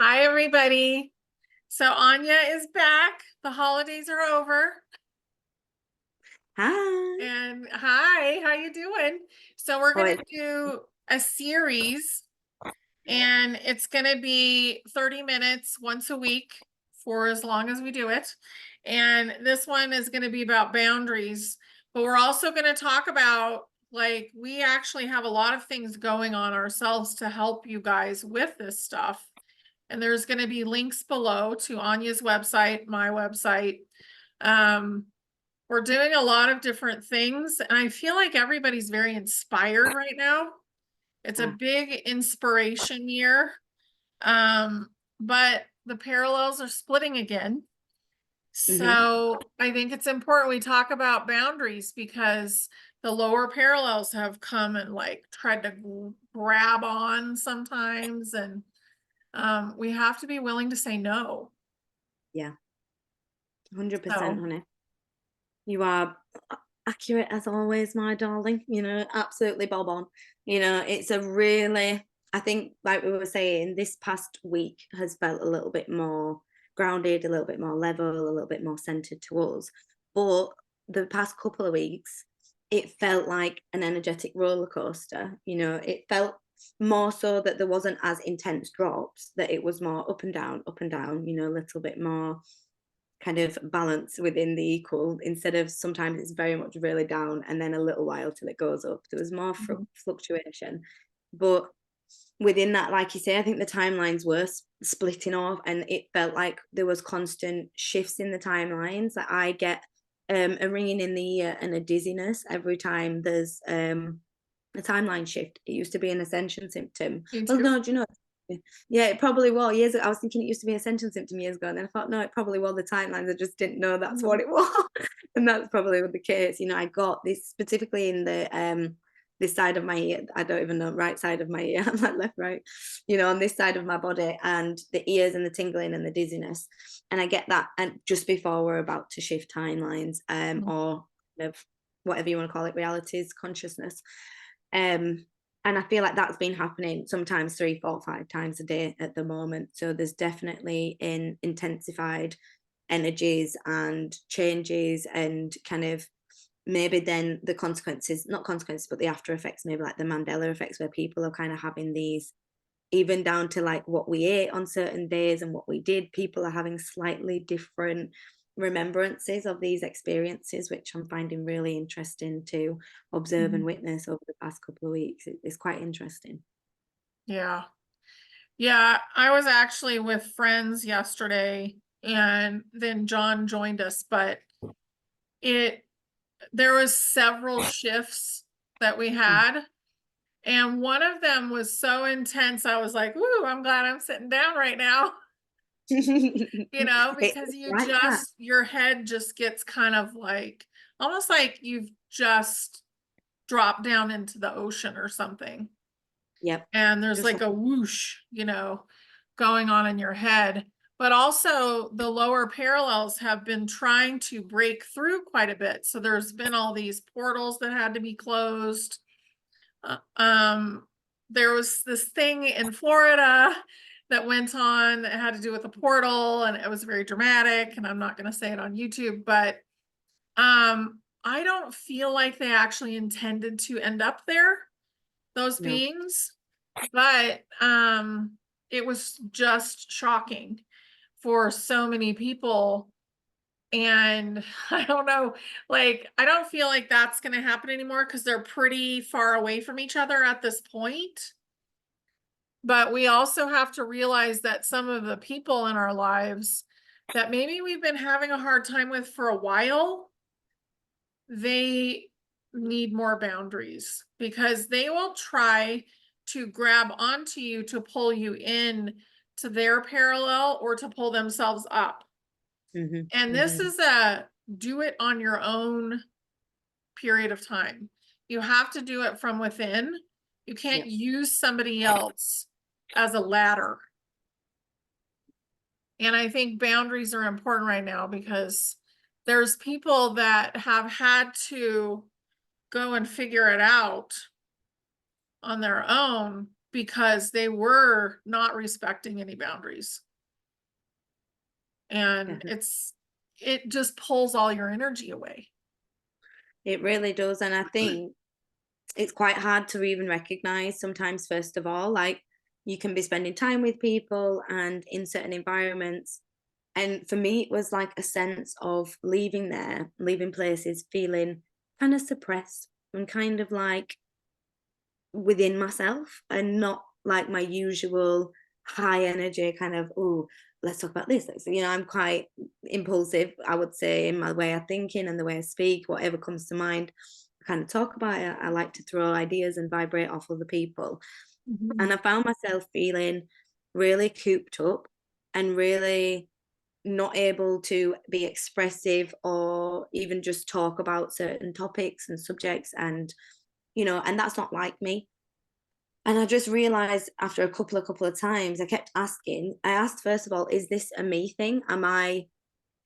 Hi, everybody. So Anya is back. The holidays are over. Hi. And hi, how you doing? So we're Oh, going to it's do a series and it's going to be 30 minutes once a week for as long as we do it. And this one is going to be about boundaries, but we're also going to talk about we actually have a lot of things going on ourselves to help you guys with this stuff. And there's going to be links below to Anya's website, my website. Um, we're doing a lot of different things, and I feel like everybody's very inspired right now. It's a ah, big inspiration year. But the parallels are splitting again. mhm. So I think it's important we talk about boundaries because the lower parallels have come and tried to grab on sometimes, and we have to be willing to say no. Yeah, 100%, So honey. You are accurate as always, my darling. Absolutely bob on. It's a really, I think, like we were saying, this past week has felt a little bit more grounded, a little bit more level, a little bit more centered to us. But the past couple of weeks, it felt like an energetic roller coaster. It felt more so that there wasn't as intense drops, that it was more up and down, a little bit more kind of balance within the equal instead of sometimes it's very much really down and then a little while till it goes up. There was more mhm. fluctuation. But within that, like you say, I think the timelines were splitting off and it felt like there was constant shifts in the timelines. That I get a ringing in the ear and a dizziness every time there's a timeline shift. It used to be an ascension symptom. Me Well, too. no, do you know? Yeah, it probably was years ago. I was thinking it used to be a ascension symptom years ago, and then I thought, no, it probably was the timelines. I just didn't know that's what Mhm. it was, and that's probably the case. I got this specifically in the this side of my ear. I don't even know right side of my ear. I'm like left, right. On this side of my body, and the ears and the tingling and the dizziness, and I get that, and just before we're about to shift timelines, Mhm. or kind of whatever you want to call it, realities, consciousness. Um, and I feel like that's been happening sometimes 3, 4, 5 times a day at the moment. So there's definitely in intensified energies and changes and kind of maybe then the consequences, not consequences, but the after effects, maybe like the Mandela effects where people are kind of having these even down to like what we ate on certain days and what we did. People are having slightly different remembrances of these experiences, which I'm finding really interesting to observe and Mhm. witness over the past couple of weeks. It's quite interesting. Yeah. Yeah. I was actually with friends yesterday and then John joined us, but it there was several shifts that we Mm. had. And one of them was so intense. I was like, ooh, I'm glad I'm sitting down right now. Because It's like that. your head just gets kind of almost like you've just dropped down into the ocean or something. Yep. And there's Just like like a whoosh, going on in your head. But also the lower parallels have been trying to break through quite a bit. So there's been all these portals that had to be closed. Uh, um, there was this thing in Florida that went on that had to do with a portal, and it was very dramatic. And I'm not going to say it on YouTube, but I don't feel like they actually intended to end up there, those no. beings. But it was just shocking for so many people. And I don't know, I don't feel like that's going to happen anymore because they're pretty far away from each other at this point. But we also have to realize that some of the people in our lives that maybe we've been having a hard time with for a while, they need more boundaries because they will try to grab onto you to pull you in to their parallel or to pull themselves up. Hmm. And this Hmm. is a do it on your own period of time. You have to do it from within. You can't Yep. use somebody else as a ladder. And I think boundaries are important right now because there's people that have had to go and figure it out on their own because they were not respecting any boundaries. And Definitely. it just pulls all your energy away. It really does. And I think it's quite hard to even recognize sometimes, first of all, like you can be spending time with people and in certain environments. And for me, it was like a sense of leaving there, leaving places, feeling kind of suppressed and kind of like within myself and not like my usual high energy kind of, oh, let's talk about this. I'm quite impulsive, I would say, in my way of thinking and the way I speak, whatever comes to mind, I kind of talk about it. I like to throw ideas and vibrate off other people. And Mhm. I found myself feeling really cooped up and really not able to be expressive or even just talk about certain topics and subjects. And that's not like me. And I just realized after a couple of times, I kept asking. I asked, first of all, is this a me thing?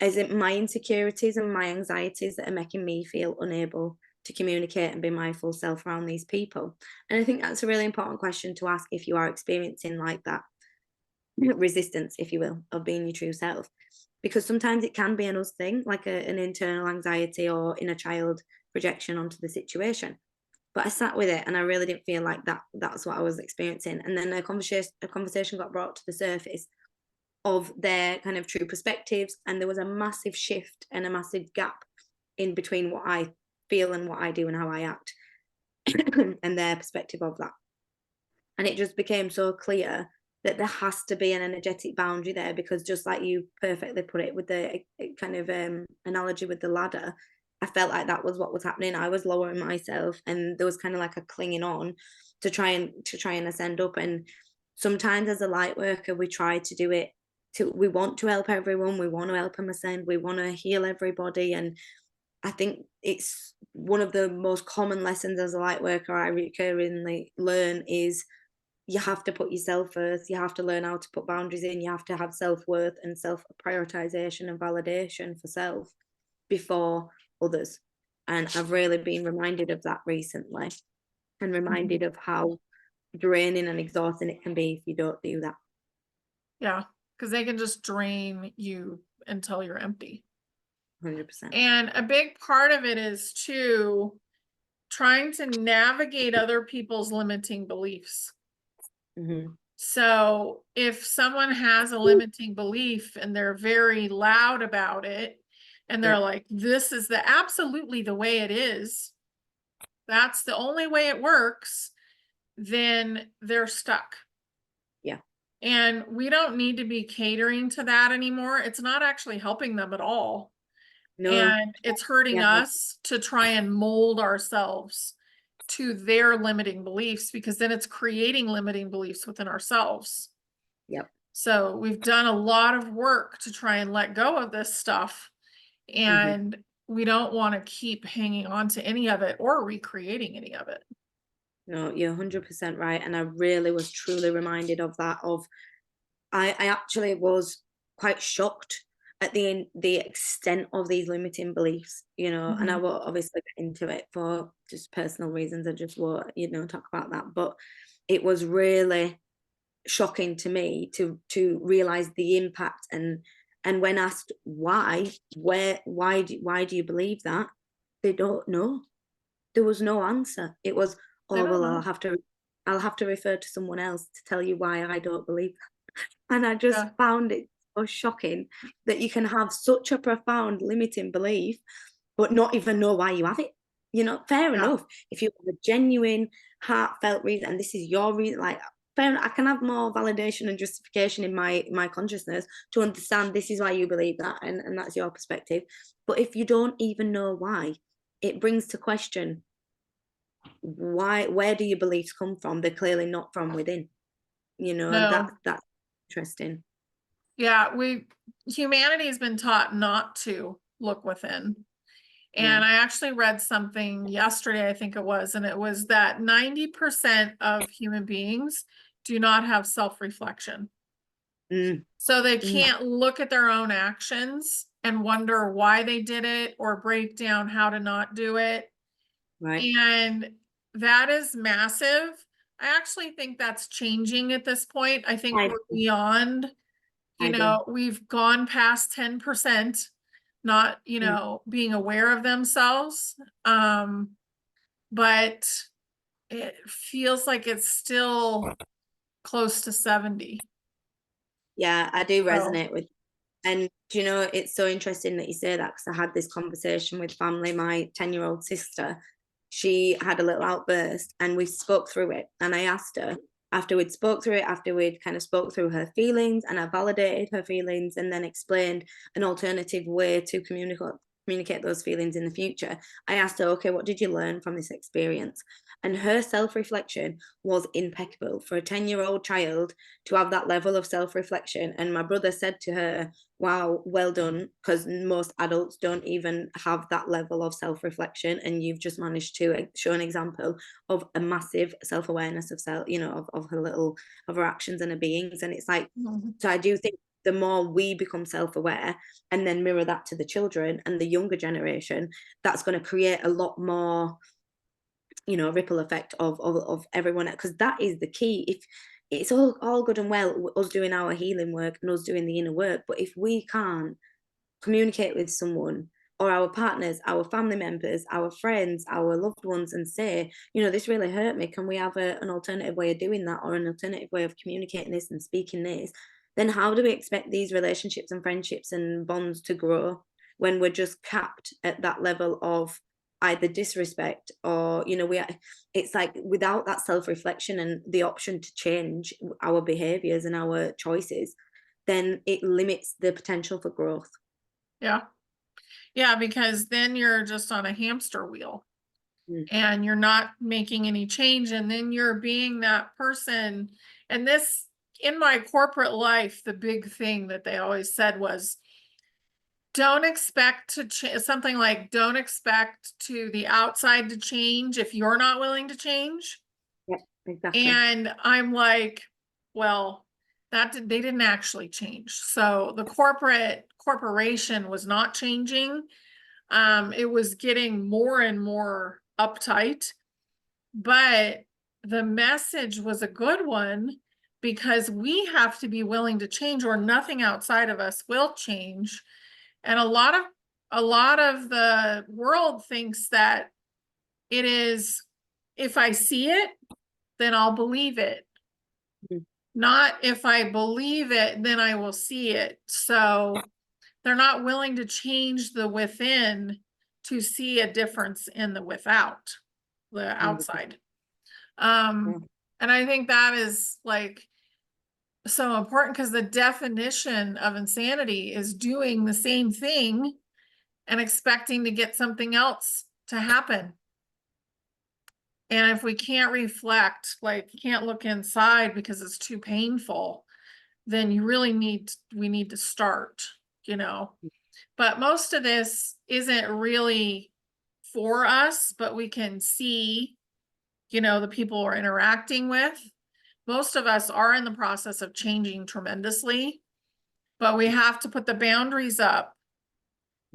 Is it my insecurities and my anxieties that are making me feel unable to communicate and be my full self around these people? And I think that's a really important question to ask if you are experiencing like that resistance, if you will, of being your true self. Because sometimes it can be an us thing, like an internal anxiety or inner child projection onto the situation. But I sat with it and I really didn't feel like that's what I was experiencing. And then a conversation got brought to the surface of their kind of true perspectives. And there was a massive shift and a massive gap in between what I feel and what I do and how I act and their perspective of that. And it just became so clear that there has to be an energetic boundary there, because just like you perfectly put it with the kind of analogy with the ladder, I felt like that was what was happening. I was lowering myself and there was kind of like a clinging on to try and ascend up. And sometimes as a light worker we try to do it to we want to help everyone, we want to help them ascend, we want to heal everybody. And I think it's one of the most common lessons as a light worker I recurringly learn is you have to put yourself first. You have to learn how to put boundaries in. You have to have self-worth and self prioritization and validation for self before others. And I've really been reminded of that recently, and Mhm. reminded of how draining and exhausting it can be if you don't do that. Yeah, because they can just drain you until you're empty. 100%. And a big part of it is too trying to navigate other people's limiting beliefs. Hmm. So if someone has a limiting belief and they're very loud about it, and they're Yeah. like, this is the absolutely the way it is, that's the only way it works, then they're stuck. Yeah. And we don't need to be catering to that anymore. It's not actually helping them at all. No. And it's hurting Yeah. us to try and mold ourselves to their limiting beliefs, because then it's creating limiting beliefs within ourselves. Yep. So we've done a lot of work to try and let go of this stuff. Hmm. And we don't want to keep hanging on to any of it or recreating any of it. No, you're 100% right. And I really was truly reminded of that. I actually was quite shocked at the extent of these limiting beliefs, and I Mhm. will obviously get into it for just personal reasons. I just won't, talk about that. But it was really shocking to me to realize the impact. And when asked why do you believe that, they don't know. There was no answer. It was, I oh don't well, know. I'll have to refer to someone else to tell you why I don't believe. And I just Yeah. found it so shocking that you can have such a profound limiting belief, but not even know why you have it. Fair Yeah. enough. If you have a genuine, heartfelt reason, and this is your reason, like fair enough, I can have more validation and justification in my consciousness to understand this is why you believe that, and that's your perspective. But if you don't even know why, it brings to question where do your beliefs come from? They're clearly not from within, and No. that's interesting. Yeah. Humanity has been taught not to look within. Yeah. And I actually read something yesterday, I think it was, and it was that 90% of human beings do not have self-reflection. Mm, So they mm, can't look at their own actions and wonder why they did it or break down how to not do it. right. And that is massive I actually think that's changing at this point. I think I we're do. beyond, I do. we've gone past 10% not, Mm. being aware of themselves. Um, but it feels like it's still close to 70. Yeah, I do So, resonate with. And do you know, it's so interesting that you say that because I had this conversation with family. My 10-year-old sister, she had a little outburst and we spoke through it. And I asked her after we'd spoke through it, after we'd kind of spoke through her feelings and I validated her feelings and then explained an alternative way to communicate those feelings in the future. I asked her, okay, what did you learn from this experience? And her self-reflection was impeccable for a 10-year-old child to have that level of self-reflection. And my brother said to her, wow, well done, because most adults don't even have that level of self-reflection, and you've just managed to show an example of a massive self-awareness of self, of her little, of her actions and her beings. And it's like, mhm. so I do think the more we become self-aware and then mirror that to the children and the younger generation, that's going to create a lot more, ripple effect of everyone, because that is the key. If it's all good and well us doing our healing work and us doing the inner work, but if we can't communicate with someone or our partners, our family members, our friends, our loved ones, and say, this really hurt me, can we have an alternative way of doing that, or an alternative way of communicating this and speaking this, then how do we expect these relationships and friendships and bonds to grow when we're just capped at that level of either disrespect or, it's like without that self-reflection and the option to change our behaviors and our choices, then it limits the potential for growth. Yeah. Yeah, because then you're just on a hamster wheel Mm. and you're not making any change. And then you're being that person. And this, in my corporate life, the big thing that they always said was, don't expect to something like, don't expect to the outside to change if you're not willing to change. Yeah, exactly. And I'm like, well, they didn't actually change. So the corporation was not changing. It was getting more and more uptight, but the message was a good one because we have to be willing to change or nothing outside of us will change. And a lot of the world thinks that it is, if I see it, then I'll believe it. Mhm. Not if I believe it, then I will see it. So they're not willing to change the within to see a difference in the without, the 100%. outside. Yeah. And I think that is like so important because the definition of insanity is doing the same thing and expecting to get something else to happen. And if we can't reflect, like can't look inside because it's too painful, then we need to start, you know. But most of this isn't really for us, but we can see, the people we're interacting with. Most of us are in the process of changing tremendously, but we have to put the boundaries up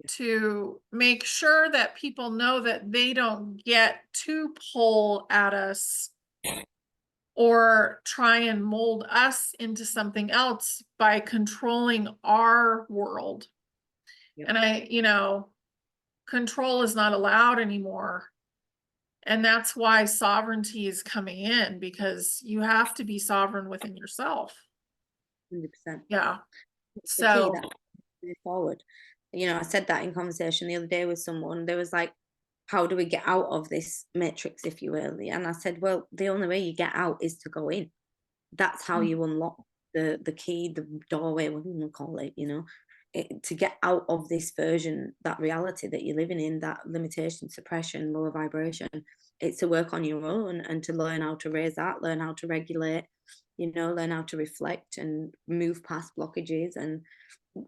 to make sure that people know that they don't get to pull at us or try and mold us into something else by controlling our world. Yep. And control is not allowed anymore. And that's why sovereignty is coming in because you have to be sovereign within yourself. 100%. Yeah. It's the key So, that move forward. I said that in conversation the other day with someone. There was like, how do we get out of this matrix, if you will? And I said, well, the only way you get out is to go in. That's how you unlock the key, the doorway, whatever you want to call it, to get out of this version, that reality that you're living in, that limitation, suppression, lower vibration. It's to work on your own and to learn how to raise that, learn how to regulate, learn how to reflect and move past blockages. And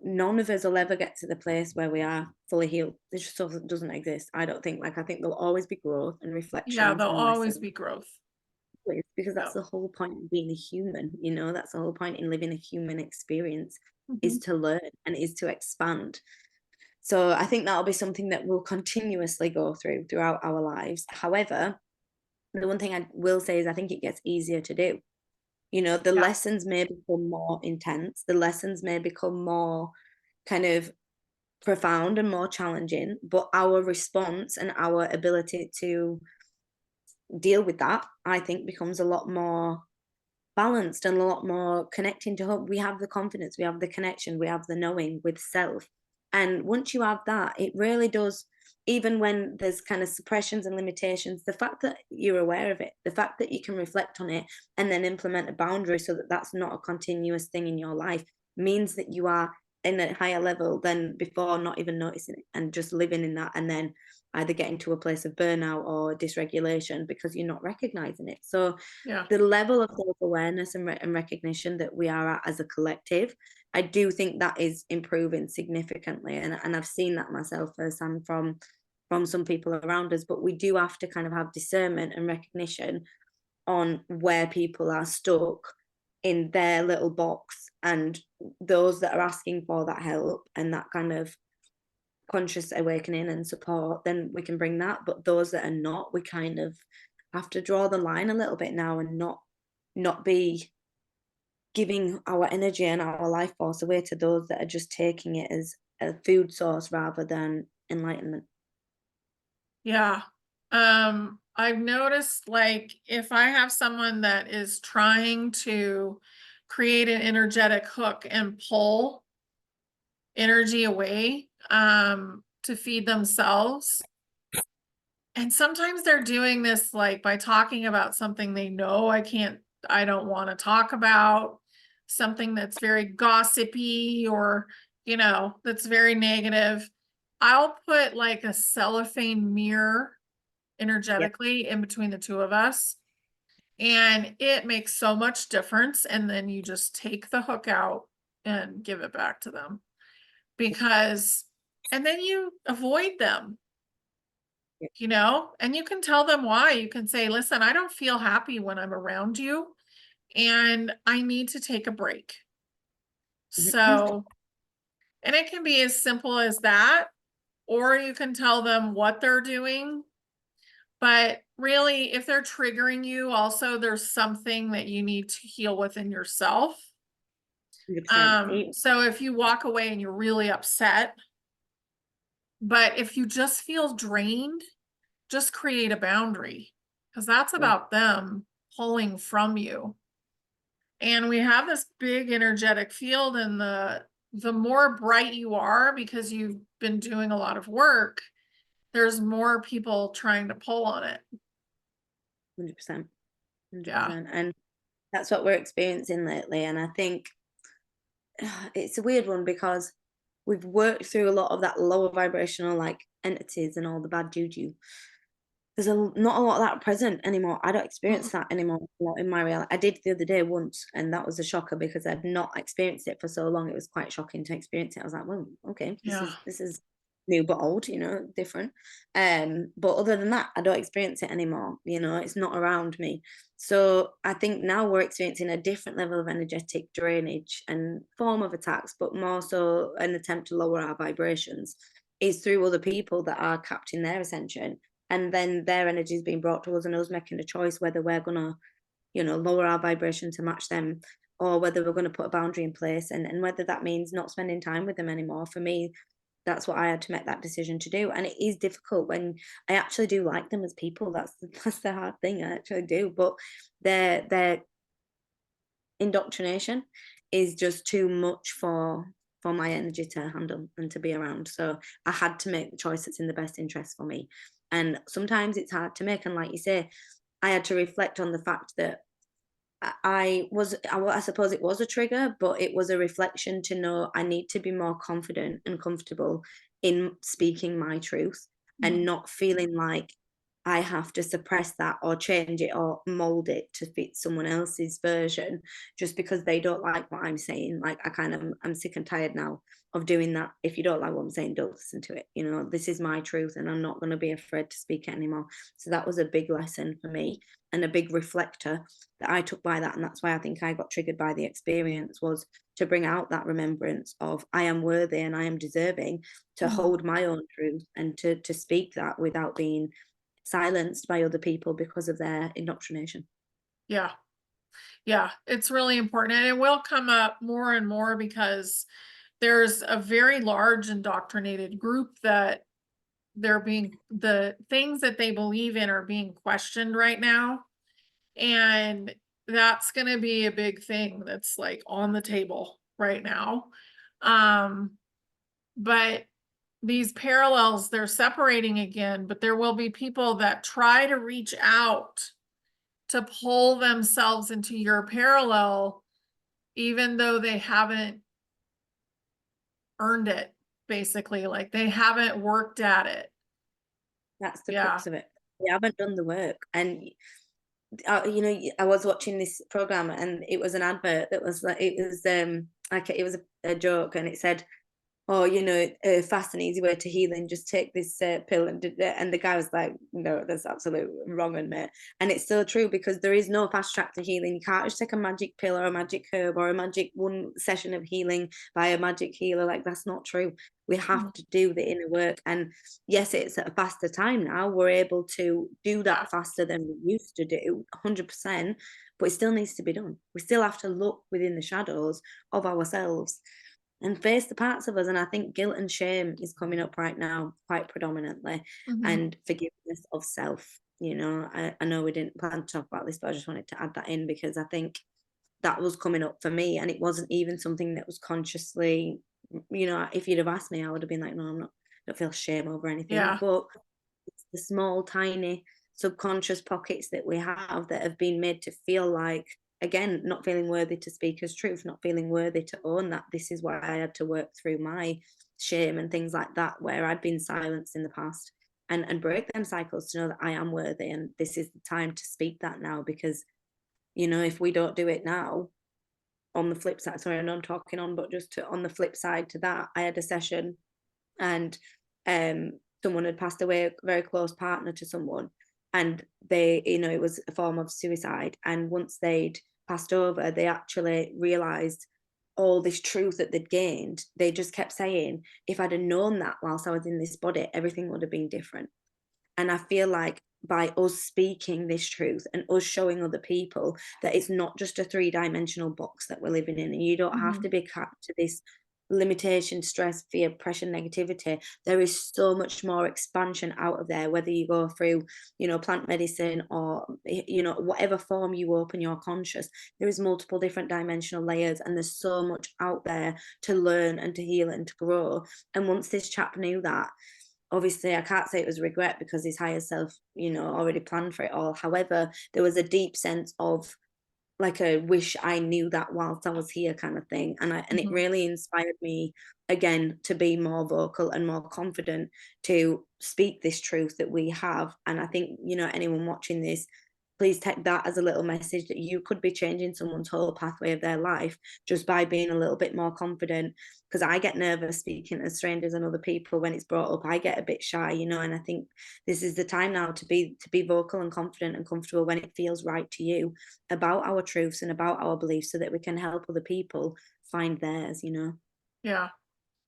none of us will ever get to the place where we are fully healed. This just doesn't exist. I don't think. Like, I think there'll always be growth and yeah, reflections there'll and always lessons, be growth. because Yeah. that's the whole point of being a human. That's the whole point in living a human experience, is Mhm. to learn and is to expand. So I think that'll be something that we'll continuously go throughout our lives. However, the one thing I will say is I think it gets easier to do. You know, the Yeah, lessons may become more intense, the lessons may become more kind of profound and more challenging, but our response and our ability to deal with that, I think, becomes a lot more balanced and a lot more connecting to hope. We have the confidence, we have the connection, we have the knowing with self. And once you have that, it really does, even when there's kind of suppressions and limitations, the fact that you're aware of it, the fact that you can reflect on it and then implement a boundary so that that's not a continuous thing in your life means that you are in a higher level than before, not even noticing it and just living in that, and then either getting to a place of burnout or dysregulation because you're not recognizing it. So yeah, the level of self-awareness and recognition that we are at as a collective, I do think that is improving significantly, and I've seen that myself firsthand from some people around us. But we do have to kind of have discernment and recognition on where people are stuck in their little box, and those that are asking for that help and that kind of conscious awakening and support, then we can bring that. But those that are not, we kind of have to draw the line a little bit now and not be giving our energy and our life force away to those that are just taking it as a food source rather than enlightenment. yeah. I've noticed, like, if I have someone that is trying to create an energetic hook and pull energy away, to feed themselves, and sometimes they're doing this, like, by talking about something they know I don't wanna talk about, something that's very gossipy or, that's very negative. I'll put, like, a cellophane mirror Yep. energetically in between the 2 of us, and it makes so much difference, and then you just take the hook out and give it back to them, because and then you avoid them. Yep. And you can tell them why. You can say, listen, I don't feel happy when I'm around you, and I need to take a break. Mhm. So, and it can be as simple as that, or you can tell them what they're doing. But really, if they're triggering you, also, there's something that you need to heal within yourself. 100%. So if you walk away and you're really upset, but if you just feel drained, just create a boundary, because that's Yeah. about them pulling from you. And we have this big energetic field, and the more bright you are because you've been doing a lot of work, there's more people trying to pull on it. 100%. Yeah. 100%. And that's what we're experiencing lately. And I think it's a weird one because we've worked through a lot of that lower vibrational like entities and all the bad juju. There's not a lot of that present anymore. I don't experience Mm, that anymore a lot in my reality. I did the other day once, and that was a shocker because I'd not experienced it for so long. It was quite shocking to experience it. I was like, "Well, okay, this yeah. is this is new but old, different." But other than that, I don't experience it anymore. It's not around me. So I think now we're experiencing a different level of energetic drainage and form of attacks, but more so an attempt to lower our vibrations is through other people that are capturing their ascension, and then their energy is being brought to us and us making a choice whether we're gonna, lower our vibration to match them, or whether we're going to put a boundary in place, and whether that means not spending time with them anymore. For me, that's what I had to make that decision to do. And it is difficult when I actually do like them as people. That's the hard thing. I actually do. But their indoctrination is just too much for my energy to handle and to be around. So I had to make the choice that's in the best interest for me. And sometimes it's hard to make. And like you say, I had to reflect on the fact that I suppose it was a trigger, but it was a reflection to know I need to be more confident and comfortable in speaking my truth and Mhm. not feeling like I have to suppress that or change it or mold it to fit someone else's version just because they don't like what I'm saying. Like I'm sick and tired now of doing that. If you don't like what I'm saying, don't listen to it. This is my truth and I'm not going to be afraid to speak it anymore. So that was a big lesson for me and a big reflector that I took by that. And that's why I think I got triggered by the experience, was to bring out that remembrance of I am worthy and I am deserving to Mhm. hold my own truth and to speak that without being silenced by other people because of their indoctrination. Yeah. Yeah, it's really important, and it will come up more and more because there's a very large indoctrinated group that the things that they believe in are being questioned right now, and that's going to be a big thing that's like on the table right now. Um, but these parallels, they're separating again, but there will be people that try to reach out to pull themselves into your parallel, even though they haven't earned it, basically, like they haven't worked at it. That's the Yeah. crux of it. They haven't done the work. And you know, I was watching this program, and it was an advert that was like, it was a joke, and it said, "Oh, you know, a fast and easy way to healing, just take this pill," and the guy was like, "No, that's absolutely wrong, mate." And it's so true, because there is no fast track to healing. You can't just take a magic pill or a magic herb or a magic one session of healing by a magic healer. Like, that's not true. We have Mhm. to do the inner work. And yes, it's at a faster time now. We're able to do Yeah. that faster than we used to do, 100%, but it still needs to be done. We still have to look within the shadows of ourselves and face the parts of us. And I think guilt and shame is coming up right now quite predominantly, Mhm. and forgiveness of self. You know, I know we didn't plan to talk about this, but I just wanted to add that in because I think that was coming up for me, and it wasn't even something that was consciously, you know, if you'd have asked me, I would have been like, no, I'm not, I don't feel shame over anything. Yeah. But it's the small, tiny subconscious pockets that we have that have been made to feel like, again, not feeling worthy to speak as truth, not feeling worthy to own that this is why I had to work through my shame and things like that, where I'd been silenced in the past, and break them cycles to know that I am worthy, and this is the time to speak that now. Because, you know, if we don't do it now, on the flip side, sorry, I know I'm talking on, but just on the flip side to that, I had a session, and someone had passed away, a very close partner to someone, and they, you know, it was a form of suicide. And once they'd passed over, they actually realized all this truth that they'd gained. They just kept saying, if I'd have known that whilst I was in this body, everything would have been different. And I feel like by us speaking this truth and us showing other people that it's not just a three-dimensional box that we're living in, and you don't have Mhm. to be capped to this limitation, stress, fear, pressure, negativity. There is so much more expansion out of there, whether you go through, you know, plant medicine, or, you know, whatever form you open your conscious, there is multiple different dimensional layers, and there's so much out there to learn and to heal and to grow. And once this chap knew that, obviously I can't say it was regret, because his higher self, you know, already planned for it all. However, there was a deep sense of like a wish I knew that whilst I was here kind of thing. And it Mhm. really inspired me again to be more vocal and more confident to speak this truth that we have. And I think, you know, anyone watching this, please take that as a little message that you could be changing someone's whole pathway of their life just by being a little bit more confident. Because I get nervous speaking to strangers and other people when it's brought up. I get a bit shy, you know, and I think this is the time now to be vocal and confident and comfortable when it feels right to you, about our truths and about our beliefs, so that we can help other people find theirs, you know? Yeah,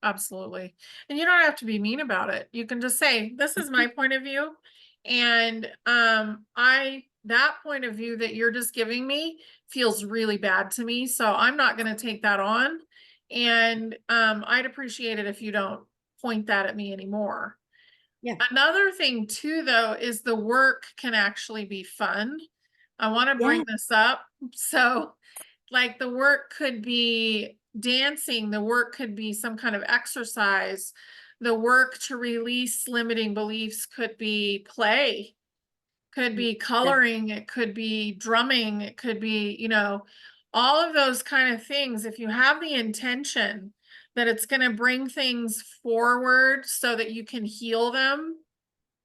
absolutely. And you don't have to be mean about it. You can just say, "This is my point of view." And I that point of view that you're just giving me feels really bad to me, so I'm not going to take that on. And I'd appreciate it if you don't point that at me anymore. Yeah. Another thing too, though, is the work can actually be fun. I want to Yeah. bring this up. So, like, the work could be dancing, the work could be some kind of exercise, the work to release limiting beliefs could be play, could be Yeah. coloring, it could be drumming, it could be, you know, all of those kind of things. If you have the intention that it's going to bring things forward so that you can heal them,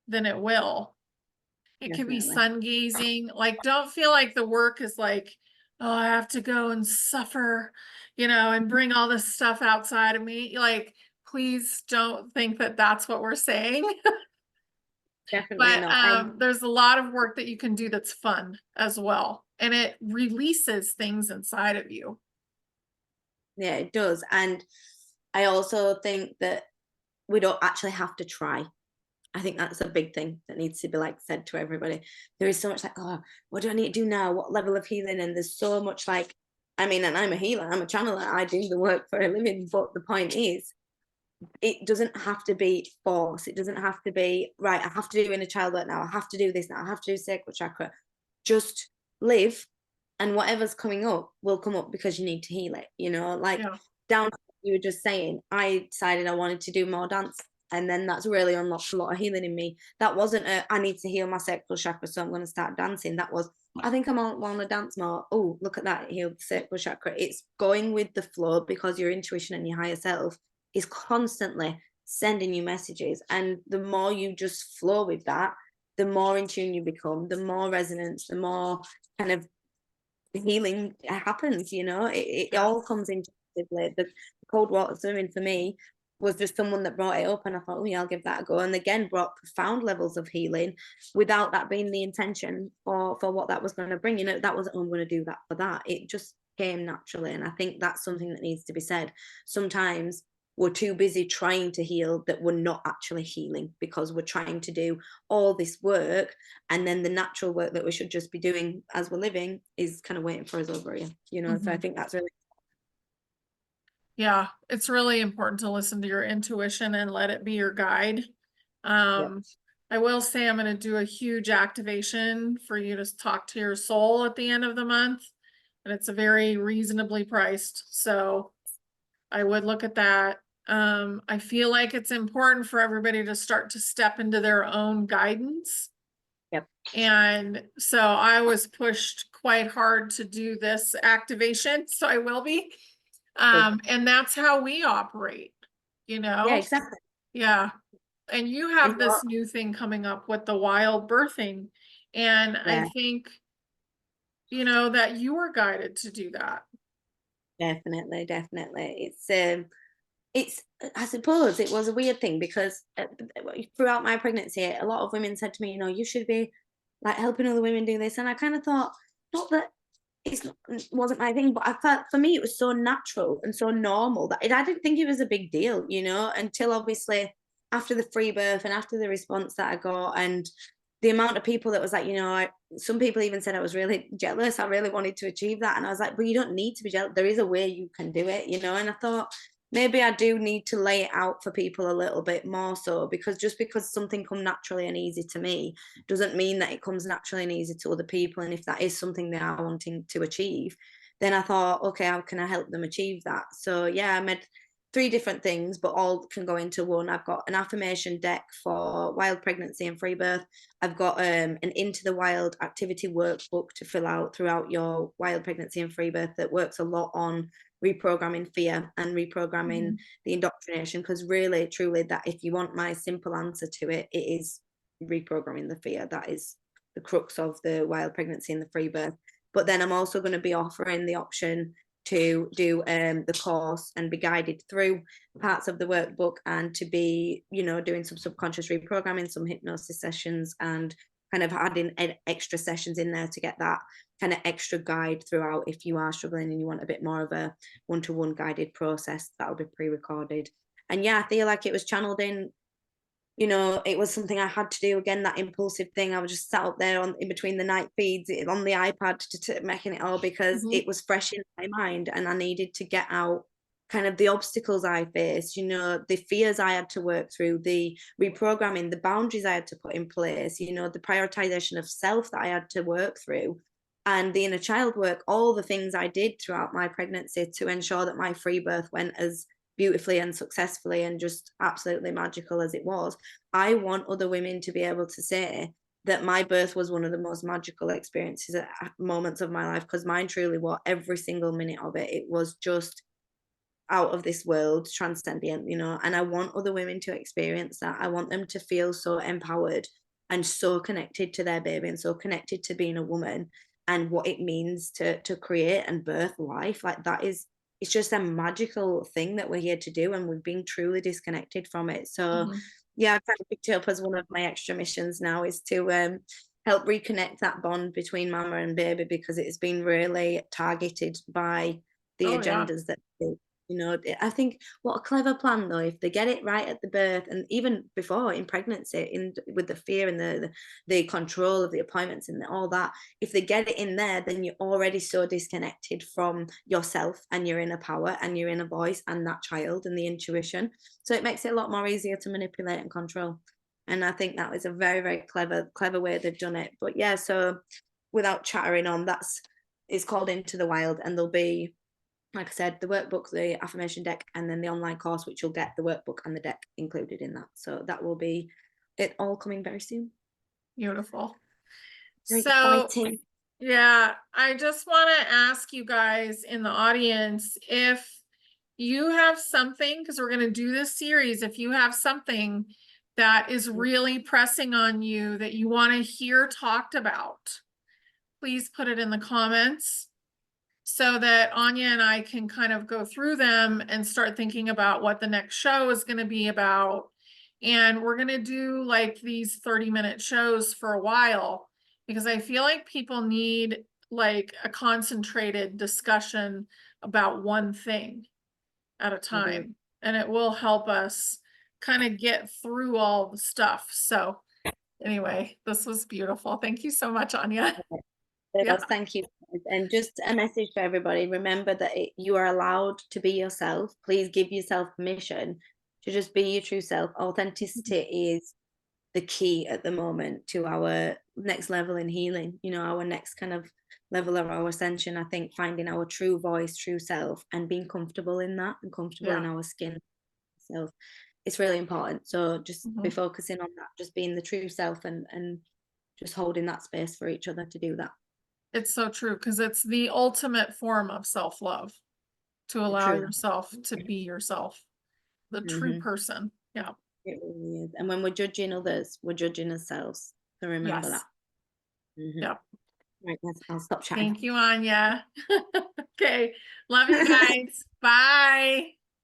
then it will. It could be Definitely. sun gazing. Like, don't feel like the work is like, oh, I have to go and suffer, you know, and bring all this stuff outside of me. Like, please don't think that that's what we're saying. Definitely But not. And there's a lot of work that you can do that's fun as well. And it releases things inside of you. yeah, it does. And I also think that we don't actually have to try. I think that's a big thing that needs to be like said to everybody. There is so much like, oh, what do I need to do now? What level of healing? And there's so much like, I mean, and I'm a healer, I'm a channeler, I do the work for a living. But the point is, it doesn't have to be force. It doesn't have to be, right, I have to do inner child work now. I have to do this now. I have to do sacral chakra. Just live, and whatever's coming up will come up because you need to heal it. Like Yeah. down to what you were just saying, I decided I wanted to do more dance. And then that's really unlocked a lot of healing in me. That wasn't I need to heal my sacral chakra, so I'm going to start dancing. That was, I think I want to dance more. Oh, look at that, it healed the sacral chakra. It's going with the flow because your intuition and your higher self is constantly sending you messages. And the more you just flow with that, the more in tune you become, the more resonance, the more kind of healing happens. It Yeah. all comes intuitively. The cold water swimming for me was just someone that brought it up, and I thought, oh yeah, I'll give that a go. And again, brought profound levels of healing without that being the intention for what that was going to bring. That wasn't, oh, I'm going to do that for that. It just came naturally. And I think that's something that needs to be said. Sometimes we're too busy trying to heal that we're not actually healing, because we're trying to do all this work, and then the natural work that we should just be doing as we're living is kind of waiting for us over here. So I think that's really, Yeah, it's really important to listen to your intuition and let it be your guide. yeah. I will say I'm going to do a huge activation for you to talk to your soul at the end of the month, and it's a very reasonably priced. So I would look at that. I feel like it's important for everybody to start to step into their own guidance. Yep. And so I was pushed quite hard to do this activation, so I will be. Cool. And that's how we operate, you Yeah, know? exactly. Yeah. And you And have this new thing coming up with the wild birthing. And I yeah, think, that you were guided to do that. definitely, definitely. It's I suppose it was a weird thing because throughout my pregnancy, a lot of women said to me, you should be like helping other women do this. And I kind of thought, not that it wasn't my thing, but I felt for me it was so natural and so normal that I didn't think it was a big deal, until obviously after the free birth and after the response that I got, and the amount of people that was like, some people even said I was really jealous. I really wanted to achieve that. And I was like, but you don't need to be jealous. There is a way you can do it. And I thought, maybe I do need to lay it out for people a little bit more, so because just because something come naturally and easy to me doesn't mean that it comes naturally and easy to other people. And if that is something they are wanting to achieve, then I thought, okay, how can I help them achieve that? So yeah, I made 3 different things, but all can go into one. I've got an affirmation deck for wild pregnancy and free birth. I've got an Into the Wild activity workbook to fill out throughout your wild pregnancy and free birth that works a lot on reprogramming fear and reprogramming Mhm. the indoctrination, because really truly, that if you want my simple answer to it, it is reprogramming the fear. That is the crux of the wild pregnancy and the free birth. But then I'm also going to be offering the option to do the course and be guided through parts of the workbook, and to be doing some subconscious reprogramming, some hypnosis sessions, and kind of adding extra sessions in there to get that kind of extra guide throughout. If you are struggling and you want a bit more of a one-to-one guided process, that'll be pre-recorded. And yeah, I feel like it was channeled in. It was something I had to do. Again, that impulsive thing. I was just sat up there in between the night feeds on the iPad making it all, because Mhm. it was fresh in my mind, and I needed to get out kind of the obstacles I faced, the fears I had to work through, the reprogramming, the boundaries I had to put in place, the prioritization of self that I had to work through, and the inner child work, all the things I did throughout my pregnancy to ensure that my free birth went as beautifully and successfully and just absolutely magical as it was. I want other women to be able to say that my birth was one of the most magical experiences at moments of my life, because mine truly was. Every single minute of it was just out of this world, transcendent. And I want other women to experience that. I want them to feel so empowered and so connected to their baby and so connected to being a woman and what it means to create and birth life. Like that is, it's just a magical thing that we're here to do, and we've been truly disconnected from it. So Mhm. yeah, I've kind of picked it up as one of my extra missions now, is to help reconnect that bond between mama and baby, because it's been really targeted by the Oh yeah. agendas that You know, I think what a clever plan though, if they get it right at the birth and even before in pregnancy, in with the fear and the control of the appointments and all that, if they get it in there, then you're already so disconnected from yourself and your inner power and your inner voice and that child and the intuition. So it makes it a lot more easier to manipulate and control. And I think that was a very, very clever way they've done it. But yeah, so without chattering on, that's it's called Into the Wild, and there'll be, like I said, the workbook, the affirmation deck, and then the online course, which you'll get the workbook and the deck included in that. So that will be it all coming very soon. Beautiful. Very So, exciting. yeah, I just want to ask you guys in the audience if you have something, because we're going to do this series, if you have something that is really pressing on you that you want to hear talked about, please put it in the comments so that Anya and I can kind of go through them and start thinking about what the next show is going to be about. And we're going to do like these 30-minute shows for a while, because I feel like people need like a concentrated discussion about one thing at a time. And it will help us kind of get through all the stuff. So anyway, this was beautiful. Thank you so much, Anya. Yeah. Thank you. And just a message for everybody, remember that you are allowed to be yourself. Please give yourself permission to just be your true self. Authenticity is the key at the moment to our next level in healing, you know, our next kind of level of our ascension. I think finding our true voice, true self, and being comfortable in that and comfortable in Yeah. our skin self, it's really important. So just be Mhm. focusing on that, just being the true self, and just holding that space for each other to do that. It's so true, because it's the ultimate form of self-love to allow True. yourself to be yourself, the true Hmm. person. Yeah. It really is. And when we're judging others, we're judging ourselves. So remember that. Yes. Hmm. Yep. Right, I'll stop chatting. Thank you, Anya. Okay. Love you guys. Bye.